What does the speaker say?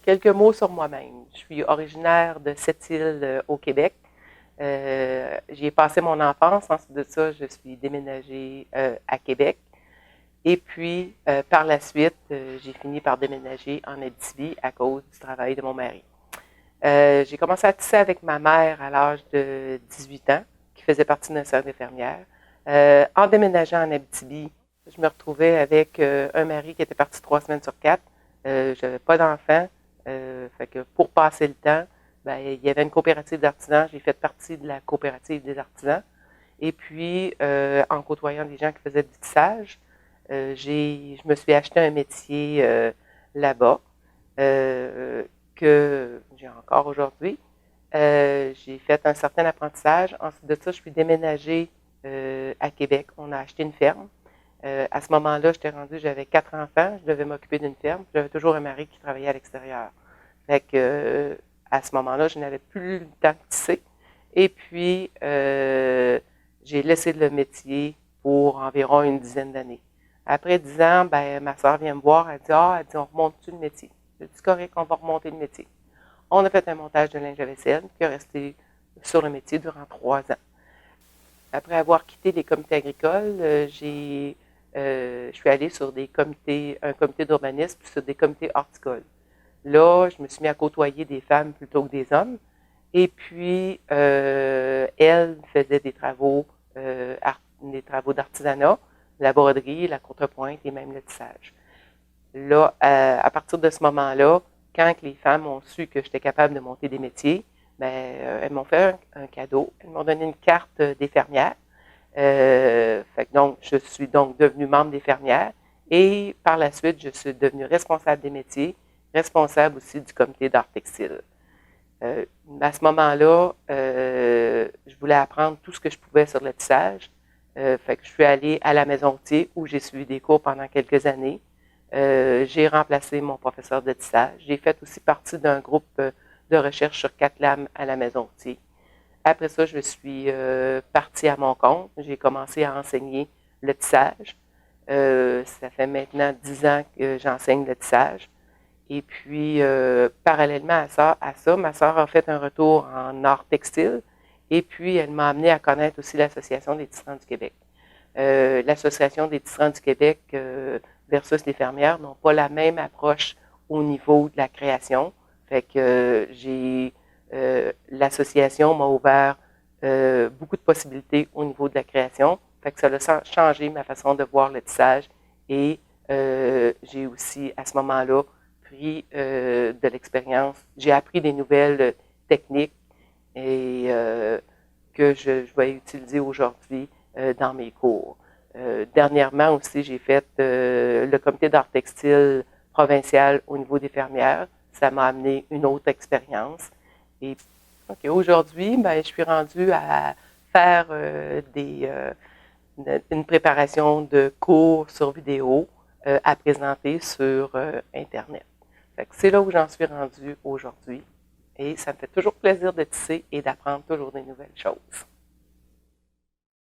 Quelques mots sur moi-même. Je suis originaire de Sept-Îles au Québec. J'y ai passé mon enfance. Ensuite de ça, je suis déménagée à Québec. Et puis, par la suite, j'ai fini par déménager en Abitibi à cause du travail de mon mari. J'ai commencé à tisser avec ma mère à l'âge de 18 ans, qui faisait partie d'un cercle d'infirmières. En déménageant en Abitibi, je me retrouvais avec un mari qui était parti 3 semaines sur 4. Je n'avais pas d'enfant. Fait que pour passer le temps, ben, il y avait une coopérative d'artisans. J'ai fait partie de la coopérative des artisans. Et puis, en côtoyant des gens qui faisaient du tissage, je me suis acheté un métier là-bas que j'ai encore aujourd'hui. J'ai fait un certain apprentissage. Ensuite de ça, je suis déménagée à Québec. On a acheté une ferme. À ce moment-là, j'avais 4 enfants, je devais m'occuper d'une ferme. J'avais toujours un mari qui travaillait à l'extérieur. Fait que, à ce moment-là, je n'avais plus le temps de tisser. Et puis, j'ai laissé le métier pour environ une dizaine d'années. Après 10 ans, ben, ma soeur vient me voir, elle dit, on remonte-tu le métier? Je dis, correct, on va remonter le métier. On a fait un montage de linge à vaisselle qui est resté sur le métier durant 3 ans. Après avoir quitté les comités agricoles, je suis allée sur un comité d'urbanisme, puis sur des comités horticoles. Là, je me suis mis à côtoyer des femmes plutôt que des hommes. Et puis, elles faisaient des travaux d'artisanat, la broderie, la contrepointe et même le tissage. Là, à partir de ce moment-là, quand les femmes ont su que j'étais capable de monter des métiers, ben, elles m'ont fait un cadeau. Elles m'ont donné une carte des fermières. Donc, je suis donc devenue membre des fermières et par la suite, je suis devenue responsable des métiers, responsable aussi du comité d'art textile. À ce moment-là, je voulais apprendre tout ce que je pouvais sur le tissage. Fait que je suis allée à la Maison Thiers où j'ai suivi des cours pendant quelques années. J'ai remplacé mon professeur de tissage. J'ai fait aussi partie d'un groupe de recherche sur 4 lames à la Maison Thiers. Après ça, je suis partie à mon compte. J'ai commencé à enseigner le tissage. Ça fait maintenant 10 ans que j'enseigne le tissage. Et puis, parallèlement à ça, ma soeur a fait un retour en art textile. Et puis, elle m'a amené à connaître aussi l'Association des tisserands du Québec. L'Association des tisserands du Québec versus les fermières n'ont pas la même approche au niveau de la création. Fait que l'association m'a ouvert beaucoup de possibilités au niveau de la création. Fait que ça a changé ma façon de voir le tissage et j'ai aussi, à ce moment-là, pris de l'expérience. J'ai appris des nouvelles techniques et que je vais utiliser aujourd'hui dans mes cours. Dernièrement aussi, j'ai fait le comité d'art textile provincial au niveau des fermières. Ça m'a amené une autre expérience. Et aujourd'hui, ben, je suis rendue à faire une préparation de cours sur vidéo à présenter sur Internet. C'est là où j'en suis rendue aujourd'hui. Et ça me fait toujours plaisir de tisser et d'apprendre toujours des nouvelles choses.